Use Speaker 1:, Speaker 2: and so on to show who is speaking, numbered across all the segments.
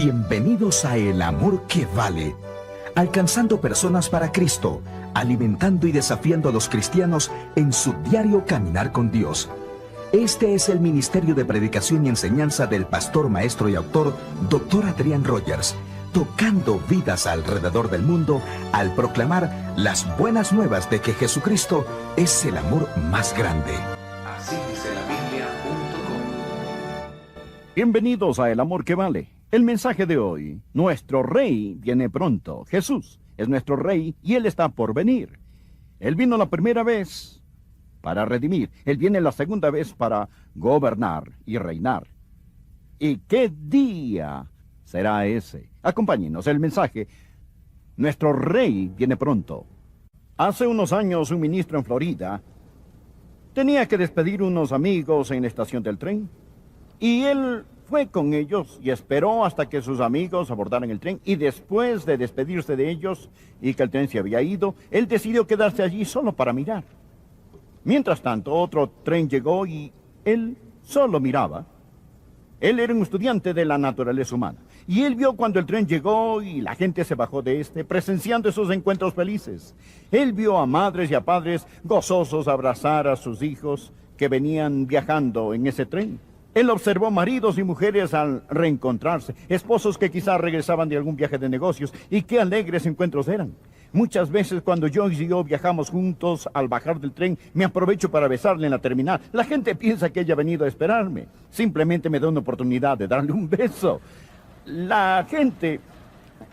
Speaker 1: Bienvenidos a El Amor que Vale, alcanzando personas para Cristo, alimentando y desafiando a los cristianos en su diario caminar con Dios. Este es el ministerio de predicación y enseñanza del pastor, maestro y autor, Dr. Adrian Rogers, tocando vidas alrededor del mundo al proclamar las buenas nuevas de que Jesucristo es el amor más grande.
Speaker 2: Así dice la Biblia.com.
Speaker 3: Bienvenidos a El Amor que Vale. El mensaje de hoy: nuestro Rey viene pronto. Jesús es nuestro Rey y Él está por venir. Él vino la primera vez para redimir. Él viene la segunda vez para gobernar y reinar. ¿Y qué día será ese? Acompáñenos, el mensaje: nuestro Rey viene pronto. Hace unos años, un ministro en Florida tenía que despedir unos amigos en la estación del tren. Y él fue con ellos y esperó hasta que sus amigos abordaran el tren. Y después de despedirse de ellos y que el tren se había ido, él decidió quedarse allí solo para mirar. Mientras tanto, otro tren llegó y él solo miraba. Él era un estudiante de la naturaleza humana. Y él vio cuando el tren llegó y la gente se bajó de presenciando esos encuentros felices. Él vio a madres y a padres gozosos abrazar a sus hijos que venían viajando en ese tren. Él observó maridos y mujeres al reencontrarse, esposos que quizás regresaban de algún viaje de negocios, y qué alegres encuentros eran. Muchas veces cuando Joyce y yo viajamos juntos, al bajar del tren, me aprovecho para besarle en la terminal. La gente piensa que ella ha venido a esperarme. Simplemente me da una oportunidad de darle un beso. La gente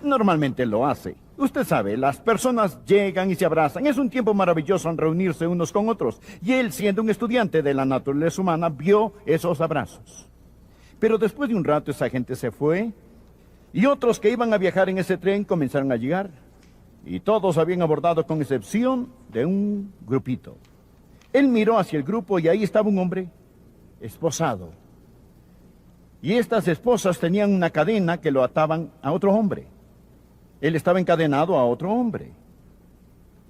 Speaker 3: normalmente lo hace. Usted sabe, las personas llegan y se abrazan. Es un tiempo maravilloso en reunirse unos con otros. Y él, siendo un estudiante de la naturaleza humana, vio esos abrazos. Pero después de un rato esa gente se fue y otros que iban a viajar en ese tren comenzaron a llegar. Y todos habían abordado con excepción de un grupito. Él miró hacia el grupo y ahí estaba un hombre esposado. Y estas esposas tenían una cadena que lo ataban a otro hombre. Él estaba encadenado a otro hombre.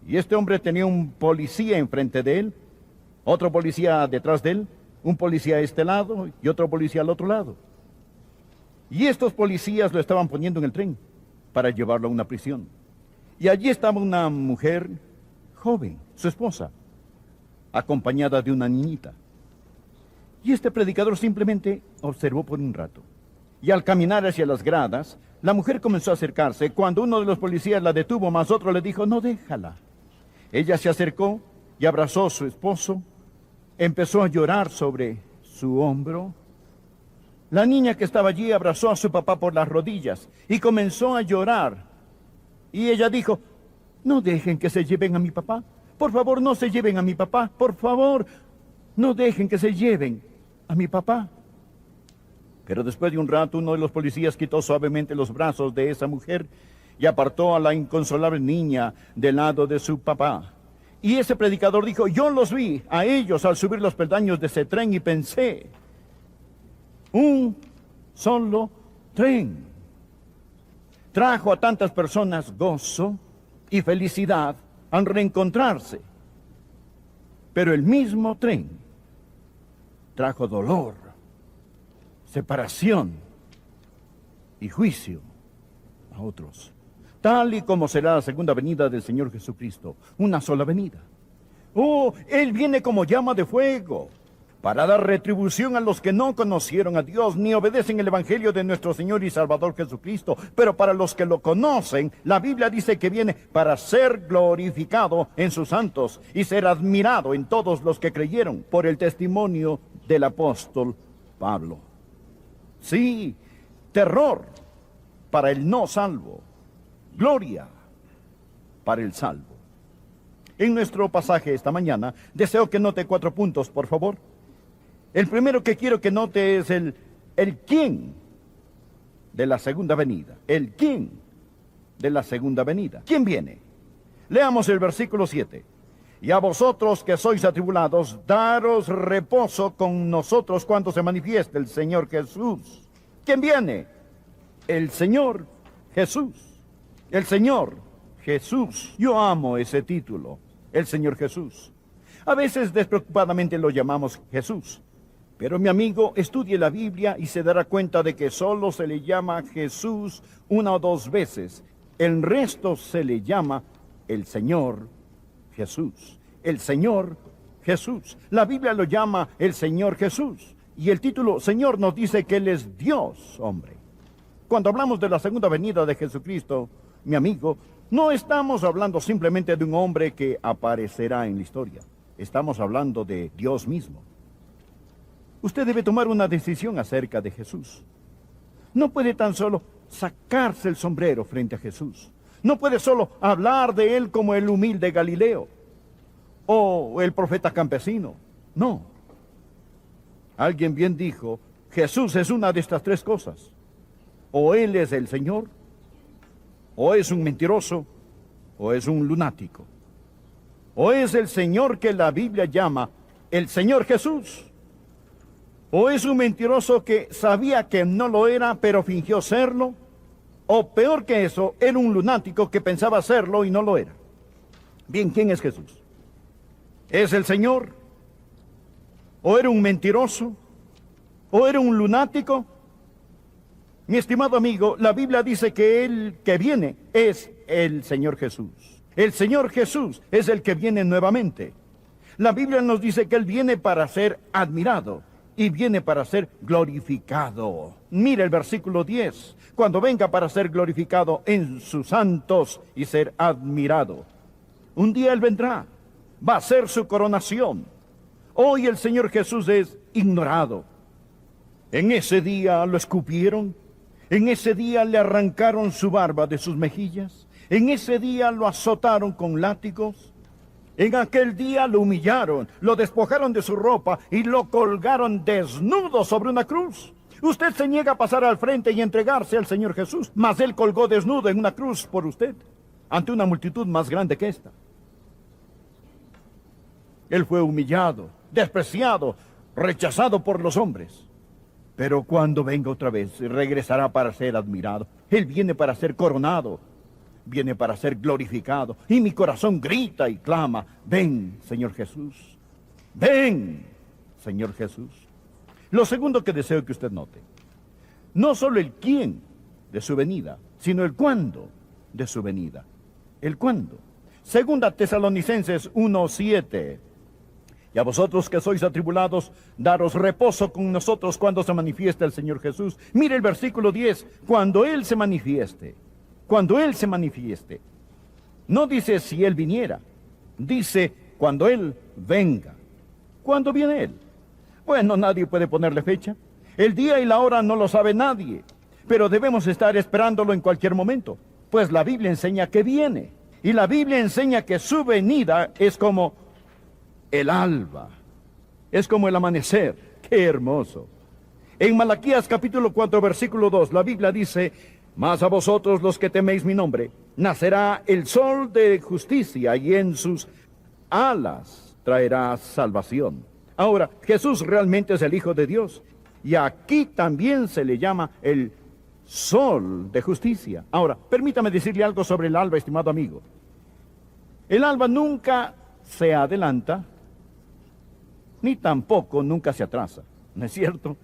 Speaker 3: Y este hombre tenía un policía enfrente de él, otro policía detrás de él, un policía a este lado y otro policía al otro lado. Y estos policías lo estaban poniendo en el tren para llevarlo a una prisión. Y allí estaba una mujer joven, su esposa, acompañada de una niñita. Y este predicador simplemente observó por un rato. Y al caminar hacia las gradas, la mujer comenzó a acercarse. Cuando uno de los policías la detuvo, más otro le dijo: no, déjala. Ella se acercó y abrazó a su esposo. Empezó a llorar sobre su hombro. La niña que estaba allí abrazó a su papá por las rodillas y comenzó a llorar. Y ella dijo: no dejen que se lleven a mi papá. Por favor, no se lleven a mi papá. Por favor, no dejen que se lleven a mi papá. Pero después de un rato, uno de los policías quitó suavemente los brazos de esa mujer y apartó a la inconsolable niña del lado de su papá. Y ese predicador dijo: yo los vi a ellos al subir los peldaños de ese tren y pensé: un solo tren trajo a tantas personas gozo y felicidad al reencontrarse. Pero el mismo tren trajo dolor, separación y juicio a otros. Tal y como será la segunda venida del Señor Jesucristo, una sola venida. Oh, Él viene como llama de fuego para dar retribución a los que no conocieron a Dios ni obedecen el Evangelio de nuestro Señor y Salvador Jesucristo. Pero para los que lo conocen, la Biblia dice que viene para ser glorificado en sus santos y ser admirado en todos los que creyeron por el testimonio del apóstol Pablo. Sí, terror para el no salvo, gloria para el salvo. En nuestro pasaje esta mañana, deseo que note 4 puntos, por favor. El primero que quiero que note es el quién de la segunda venida. El quién de la segunda venida. ¿Quién viene? Leamos el versículo 7. Y a vosotros que sois atribulados, daros reposo con nosotros cuando se manifieste el Señor Jesús. ¿Quién viene? El Señor Jesús. El Señor Jesús. Yo amo ese título, el Señor Jesús. A veces despreocupadamente lo llamamos Jesús. Pero mi amigo, estudie la Biblia y se dará cuenta de que solo se le llama Jesús una o dos veces. El resto se le llama el Señor Jesús. El Señor Jesús. La Biblia lo llama el Señor Jesús. Y el título Señor nos dice que Él es Dios, hombre. Cuando hablamos de la segunda venida de Jesucristo, mi amigo, no estamos hablando simplemente de un hombre que aparecerá en la historia. Estamos hablando de Dios mismo. Usted debe tomar una decisión acerca de Jesús. No puede tan solo sacarse el sombrero frente a Jesús. No puede solo hablar de Él como el humilde Galileo o el profeta campesino. No. Alguien bien dijo, Jesús es una de estas tres cosas. O Él es el Señor, o es un mentiroso, o es un lunático. O es el Señor que la Biblia llama el Señor Jesús, o es un mentiroso que sabía que no lo era, pero fingió serlo, o peor que eso, era un lunático que pensaba serlo y no lo era. Bien, ¿quién es Jesús? ¿Es el Señor? ¿O era un mentiroso? ¿O era un lunático? Mi estimado amigo, la Biblia dice que el que viene es el Señor Jesús. El Señor Jesús es el que viene nuevamente. La Biblia nos dice que Él viene para ser admirado y viene para ser glorificado. Mire el versículo 10. Cuando venga para ser glorificado en sus santos y ser admirado. Un día Él vendrá. Va a ser su coronación. Hoy el Señor Jesús es ignorado. En ese día lo escupieron. En ese día le arrancaron su barba de sus mejillas. En ese día lo azotaron con látigos. En aquel día lo humillaron, lo despojaron de su ropa y lo colgaron desnudo sobre una cruz. Usted se niega a pasar al frente y entregarse al Señor Jesús, mas Él colgó desnudo en una cruz por usted, ante una multitud más grande que esta. Él fue humillado, despreciado, rechazado por los hombres. Pero cuando venga otra vez, regresará para ser admirado. Él viene para ser coronado. Viene para ser glorificado. Y mi corazón grita y clama, ven, Señor Jesús. Ven, Señor Jesús. Lo segundo que deseo que usted note, no solo el quién de su venida, sino el cuándo de su venida. El cuándo. Segunda Tesalonicenses 1:7. Y a vosotros que sois atribulados, daros reposo con nosotros cuando se manifieste el Señor Jesús. Mire el versículo 10, cuando Él se manifieste. Cuando Él se manifieste. No dice si Él viniera, dice cuando Él venga. ¿Cuándo viene Él? Bueno, nadie puede ponerle fecha. El día y la hora no lo sabe nadie, pero debemos estar esperándolo en cualquier momento, pues la Biblia enseña que viene. Y la Biblia enseña que su venida es como el alba, es como el amanecer. ¡Qué hermoso! En Malaquías capítulo 4, versículo 2, la Biblia dice, mas a vosotros los que teméis mi nombre, nacerá el sol de justicia y en sus alas traerá salvación. Ahora, Jesús realmente es el Hijo de Dios. Y aquí también se le llama el sol de justicia. Ahora, permítame decirle algo sobre el alba, estimado amigo. El alba nunca se adelanta, ni tampoco nunca se atrasa. ¿No es cierto?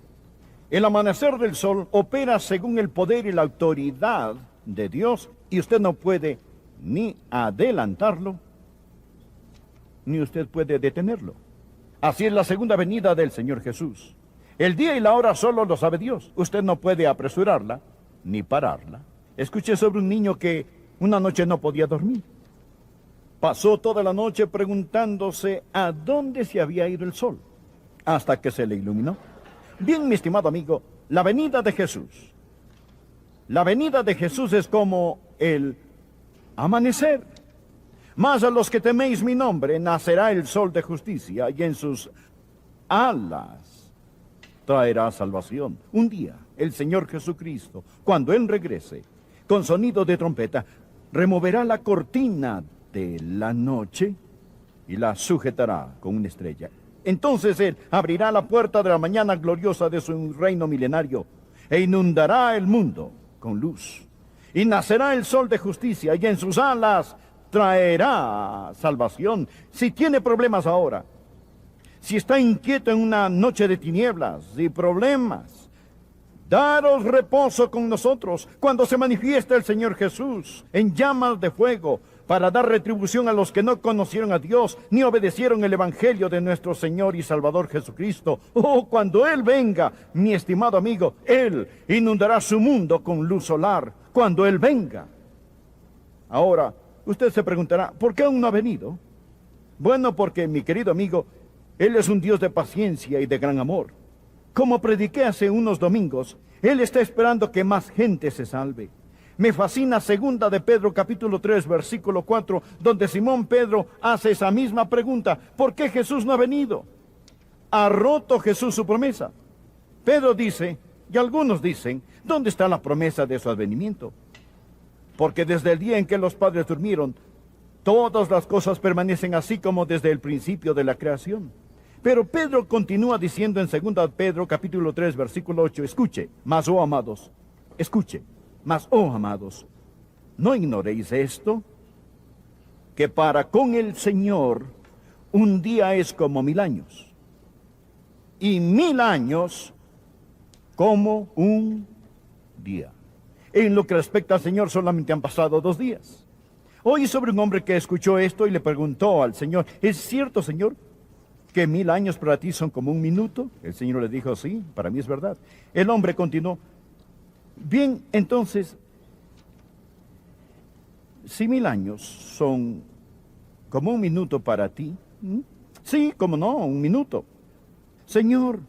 Speaker 3: El amanecer del sol opera según el poder y la autoridad de Dios, y usted no puede ni adelantarlo, ni usted puede detenerlo. Así es la segunda venida del Señor Jesús. El día y la hora solo lo sabe Dios. Usted no puede apresurarla, ni pararla. Escuché sobre un niño que una noche no podía dormir. Pasó toda la noche preguntándose a dónde se había ido el sol, hasta que se le iluminó. Bien, mi estimado amigo, la venida de Jesús. La venida de Jesús es como el amanecer. Mas a los que teméis mi nombre, nacerá el sol de justicia, y en sus alas traerá salvación. Un día, el Señor Jesucristo, cuando Él regrese, con sonido de trompeta, removerá la cortina de la noche y la sujetará con una estrella. Entonces Él abrirá la puerta de la mañana gloriosa de su reino milenario e inundará el mundo con luz. Y nacerá el sol de justicia y en sus alas traerá salvación. Si tiene problemas ahora, si está inquieto en una noche de tinieblas y problemas, daros reposo con nosotros cuando se manifiesta el Señor Jesús en llamas de fuego para dar retribución a los que no conocieron a Dios ni obedecieron el Evangelio de nuestro Señor y Salvador Jesucristo. Oh, cuando Él venga, mi estimado amigo, Él inundará su mundo con luz solar. Cuando Él venga. Ahora, usted se preguntará, ¿por qué aún no ha venido? Bueno, porque, mi querido amigo, Él es un Dios de paciencia y de gran amor. Como prediqué hace unos domingos, Él está esperando que más gente se salve. Me fascina 2 de Pedro capítulo 3 versículo 4, donde Simón Pedro hace esa misma pregunta: ¿por qué Jesús no ha venido? ¿Ha roto Jesús su promesa? Pedro dice, y algunos dicen, ¿dónde está la promesa de su advenimiento? Porque desde el día en que los padres durmieron, todas las cosas permanecen así como desde el principio de la creación. Pero Pedro continúa diciendo en 2 Pedro capítulo 3 versículo 8, escuche, mas oh amados, escuche, mas oh amados, ¿no ignoréis esto? Que para con el Señor un día es como 1000 años, y 1000 años como un día. En lo que respecta al Señor solamente han pasado 2 días. Oí sobre un hombre que escuchó esto y le preguntó al Señor, ¿es cierto, Señor, que 1000 años para ti son como un minuto? El Señor le dijo, sí, para mí es verdad. El hombre continuó, bien, entonces, si 1000 años son como un minuto para ti, sí, como no, un minuto. Señor,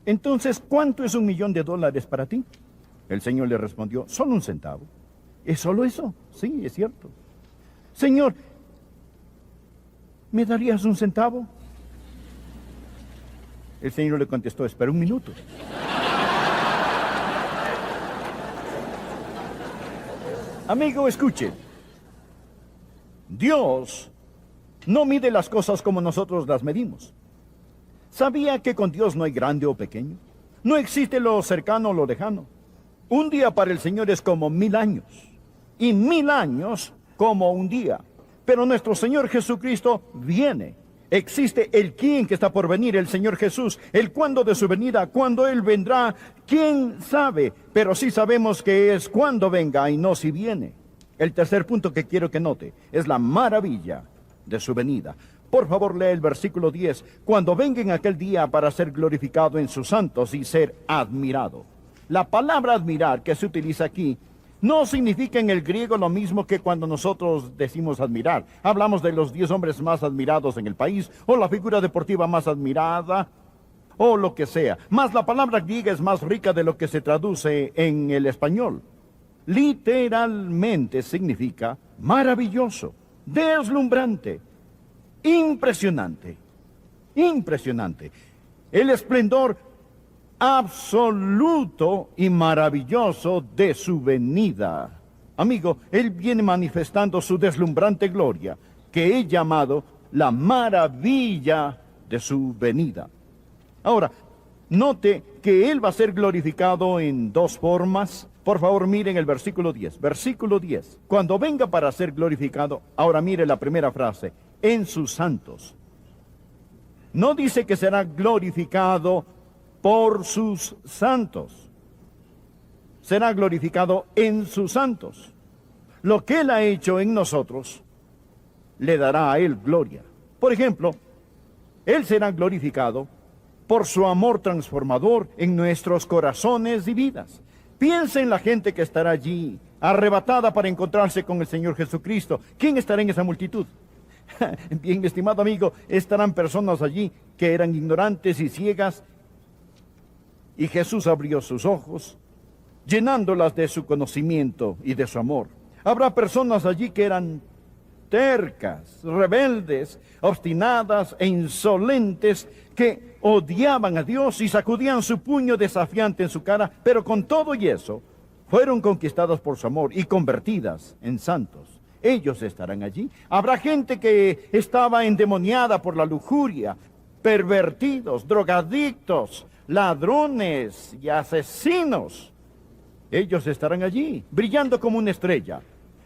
Speaker 3: entonces, ¿cuánto es $1.000.000 para ti? El Señor le respondió, solo 1 centavo. ¿Es solo eso? Sí, es cierto. Señor, ¿me darías 1 centavo? El Señor le contestó, espera 1 minuto. Amigo, escuche. Dios no mide las cosas como nosotros las medimos. ¿Sabía que con Dios no hay grande o pequeño? No existe lo cercano o lo lejano. Un día para el Señor es como 1000 años, y 1000 años como un día. Pero nuestro Señor Jesucristo viene. Existe el quién que está por venir, el Señor Jesús. El cuándo de su venida, cuándo Él vendrá, quién sabe. Pero sí sabemos que es cuando venga y no si viene. El tercer punto que quiero que note es la maravilla de su venida. Por favor, lea el versículo 10. Cuando venga en aquel día para ser glorificado en sus santos y ser admirado. La palabra admirar que se utiliza aquí no significa en el griego lo mismo que cuando nosotros decimos admirar. Hablamos de los 10 hombres más admirados en el país, o la figura deportiva más admirada, o lo que sea. Mas la palabra griega es más rica de lo que se traduce en el español. Literalmente significa maravilloso, deslumbrante, impresionante, impresionante. El esplendor absoluto y maravilloso de su venida. Amigo, Él viene manifestando su deslumbrante gloria, que he llamado la maravilla de su venida. Ahora, note que Él va a ser glorificado en 2 formas. Por favor, miren el versículo 10. Versículo 10. Cuando venga para ser glorificado, ahora mire la primera frase, en sus santos. No dice que será glorificado por sus santos. Será glorificado en sus santos. Lo que Él ha hecho en nosotros, le dará a Él gloria. Por ejemplo, Él será glorificado por su amor transformador en nuestros corazones y vidas. Piensa en la gente que estará allí, arrebatada para encontrarse con el Señor Jesucristo. ¿Quién estará en esa multitud? Bien, estimado amigo, estarán personas allí que eran ignorantes y ciegas, y Jesús abrió sus ojos, llenándolas de su conocimiento y de su amor. Habrá personas allí que eran tercas, rebeldes, obstinadas e insolentes, que odiaban a Dios y sacudían su puño desafiante en su cara, pero con todo y eso, fueron conquistadas por su amor y convertidas en santos. Ellos estarán allí. Habrá gente que estaba endemoniada por la lujuria, pervertidos, drogadictos, ladrones y asesinos. Ellos estarán allí, brillando como una estrella,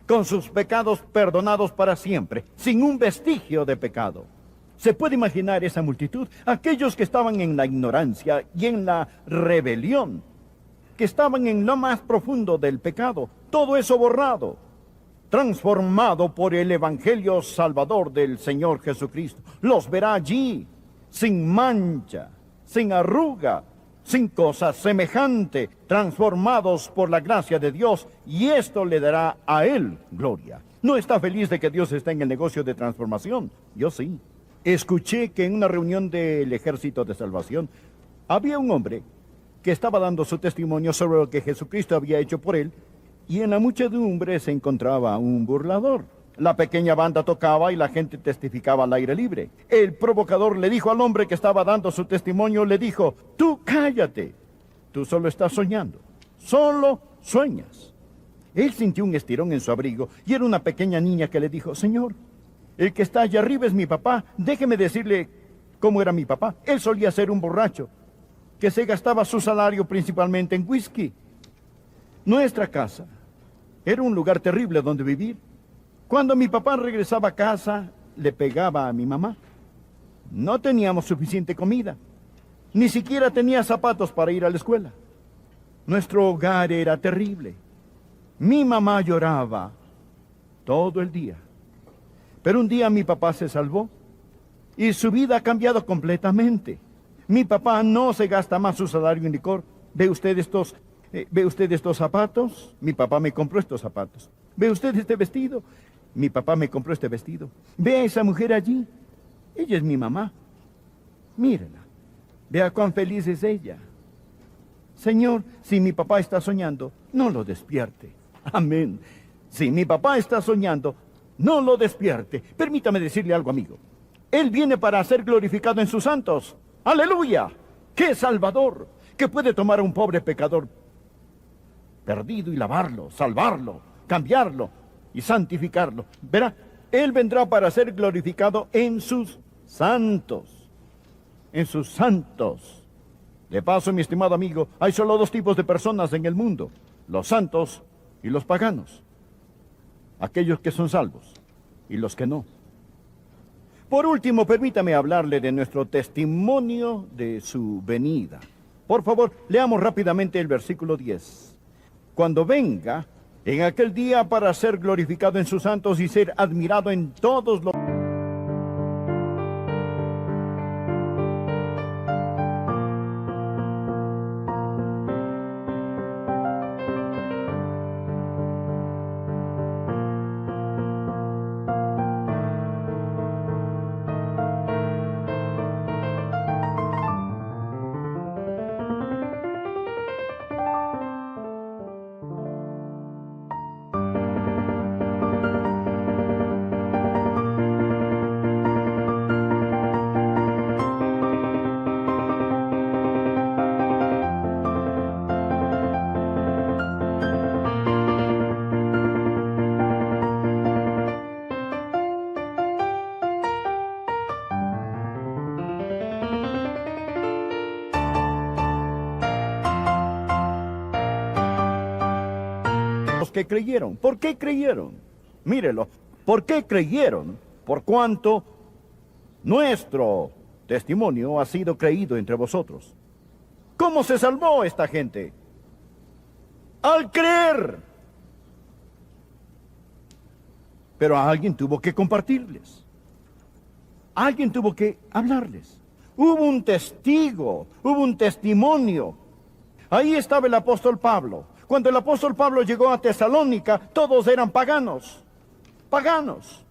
Speaker 3: con sus pecados perdonados para siempre, sin un vestigio de pecado. ¿Se puede imaginar esa multitud? Aquellos que estaban en la ignorancia y en la rebelión, que estaban en lo más profundo del pecado, todo eso borrado, transformado por el Evangelio Salvador del Señor Jesucristo. Los verá allí, sin mancha, sin arruga, sin cosa semejante, transformados por la gracia de Dios, y esto le dará a Él gloria. ¿No está feliz de que Dios está en el negocio de transformación? Yo sí. Escuché que en una reunión del Ejército de Salvación había un hombre que estaba dando su testimonio sobre lo que Jesucristo había hecho por él, y en la muchedumbre se encontraba un burlador. La pequeña banda tocaba y la gente testificaba al aire libre. El provocador le dijo al hombre que estaba dando su testimonio, le dijo: tú cállate, tú solo estás soñando, solo sueñas. Él sintió un estirón en su abrigo y era una pequeña niña que le dijo: Señor, el que está allá arriba es mi papá, déjeme decirle cómo era mi papá. Él solía ser un borracho, que se gastaba su salario principalmente en whisky. Nuestra casa era un lugar terrible donde vivir. Cuando mi papá regresaba a casa, le pegaba a mi mamá. No teníamos suficiente comida. Ni siquiera tenía zapatos para ir a la escuela. Nuestro hogar era terrible. Mi mamá lloraba todo el día. Pero un día mi papá se salvó y su vida ha cambiado completamente. Mi papá no se gasta más su salario en licor. ¿Ve usted estos zapatos? Mi papá me compró estos zapatos. ¿Ve usted este vestido? Mi papá me compró este vestido. ¿Ve a esa mujer allí? Ella es mi mamá. Mírela. Vea cuán feliz es ella. Señor, si mi papá está soñando, no lo despierte. Amén. Si mi papá está soñando, no lo despierte. Permítame decirle algo, amigo. Él viene para ser glorificado en sus santos. ¡Aleluya! ¡Qué Salvador! Que puede tomar a un pobre pecador perdido y lavarlo, salvarlo, cambiarlo y santificarlo. Verá, Él vendrá para ser glorificado en sus santos. En sus santos. De paso, mi estimado amigo, hay solo dos tipos de personas en el mundo: los santos y los paganos. Aquellos que son salvos y los que no. Por último, permítame hablarle de nuestro testimonio de su venida. Por favor, leamos rápidamente el versículo 10. Cuando venga, en aquel día, para ser glorificado en sus santos y ser admirado en todos los... que creyeron. ¿Por qué creyeron? Mírelo. ¿Por qué creyeron? Por cuanto nuestro testimonio ha sido creído entre vosotros. ¿Cómo se salvó esta gente? Al creer. Pero alguien tuvo que compartirles. Alguien tuvo que hablarles. Hubo un testigo, hubo un testimonio. Ahí estaba el apóstol Pablo. Cuando el apóstol Pablo llegó a Tesalónica, todos eran paganos. Paganos.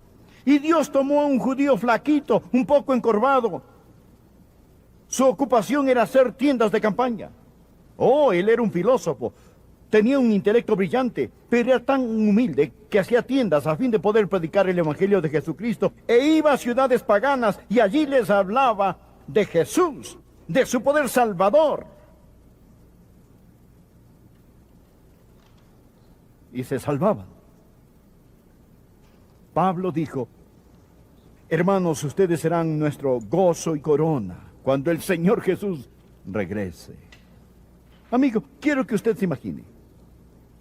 Speaker 3: Y Dios tomó a un judío flaquito, un poco encorvado. Su ocupación era hacer tiendas de campaña. Oh, él era un filósofo. Tenía un intelecto brillante, pero era tan humilde que hacía tiendas a fin de poder predicar el evangelio de Jesucristo. E iba a ciudades paganas y allí les hablaba de Jesús, de su poder salvador. Y se salvaban. Pablo dijo: hermanos, ustedes serán nuestro gozo y corona cuando el Señor Jesús regrese. Amigo, quiero que usted se imagine.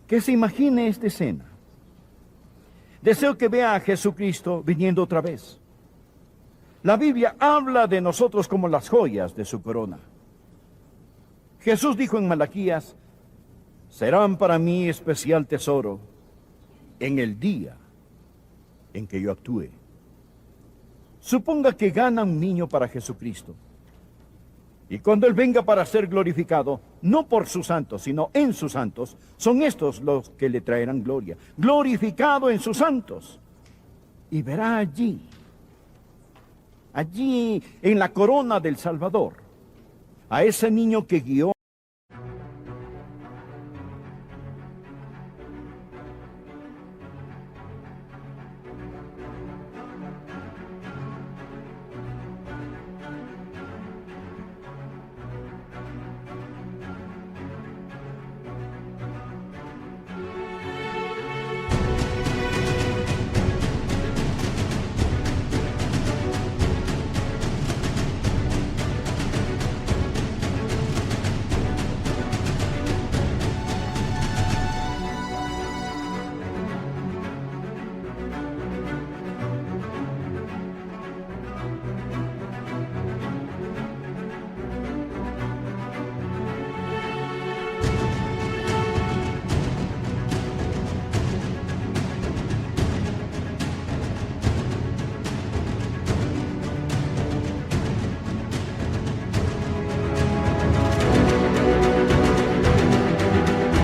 Speaker 3: Que se imagine esta escena. Deseo que vea a Jesucristo viniendo otra vez. La Biblia habla de nosotros como las joyas de su corona. Jesús dijo en Malaquías, serán para mí especial tesoro en el día en que yo actúe. Suponga que gana un niño para Jesucristo. Y cuando Él venga para ser glorificado, no por sus santos, sino en sus santos, son estos los que le traerán gloria. Glorificado en sus santos. Y verá allí en la corona del Salvador, a ese niño que guió.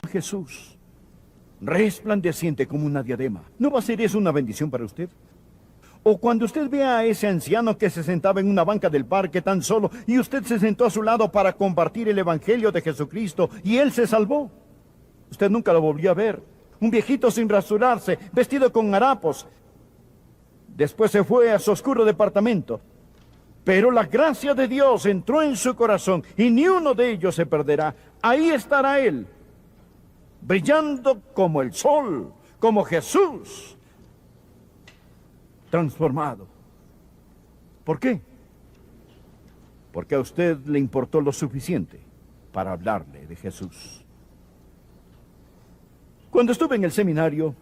Speaker 3: Jesús, resplandeciente como una diadema. ¿No va a ser eso una bendición para usted? O cuando usted vea a ese anciano que se sentaba en una banca del parque tan solo y usted se sentó a su lado para compartir el evangelio de Jesucristo y él se salvó. Usted nunca lo volvió a ver. Un viejito sin rasurarse, vestido con harapos. Después se fue a su oscuro departamento. Pero la gracia de Dios entró en su corazón y ni uno de ellos se perderá. Ahí estará él, brillando como el sol, como Jesús, transformado. ¿Por qué? Porque a usted le importó lo suficiente para hablarle de Jesús. Cuando estuve en el seminario,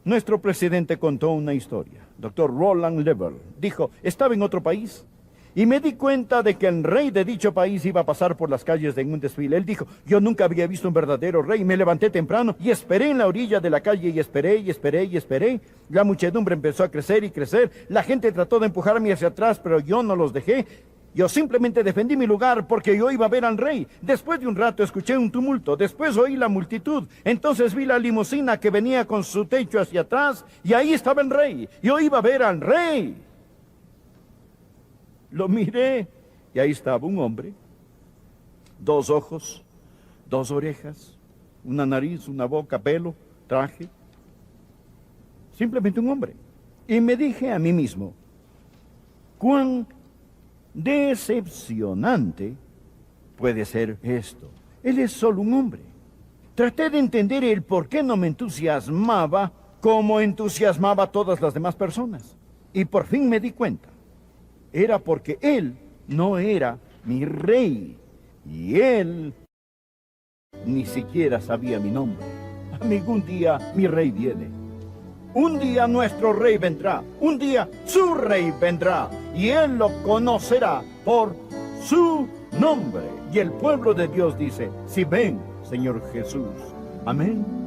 Speaker 3: nuestro presidente contó una historia. Dr. Roland Level dijo, estaba en otro país y me di cuenta de que el rey de dicho país iba a pasar por las calles en un desfile. Él dijo, yo nunca había visto un verdadero rey. Me levanté temprano y esperé en la orilla de la calle y esperé y esperé y esperé. La muchedumbre empezó a crecer y crecer. La gente trató de empujarme hacia atrás, pero yo no los dejé. Yo simplemente defendí mi lugar porque yo iba a ver al rey. Después de un rato escuché un tumulto. Después oí la multitud. Entonces vi la limusina que venía con su techo hacia atrás y ahí estaba el rey. Yo iba a ver al rey. Lo miré y ahí estaba un hombre, 2 ojos, 2 orejas, una nariz, una boca, pelo, traje. Simplemente un hombre. Y me dije a mí mismo, cuán decepcionante puede ser esto. Él es solo un hombre. Traté de entender el por qué no me entusiasmaba como entusiasmaba a todas las demás personas. Y por fin me di cuenta. Era porque él no era mi rey. Y él ni siquiera sabía mi nombre. Amigo, un día mi rey viene. Un día nuestro rey vendrá. Un día su rey vendrá. Y él lo conocerá por su nombre. Y el pueblo de Dios dice, sí, ven, Señor Jesús. Amén.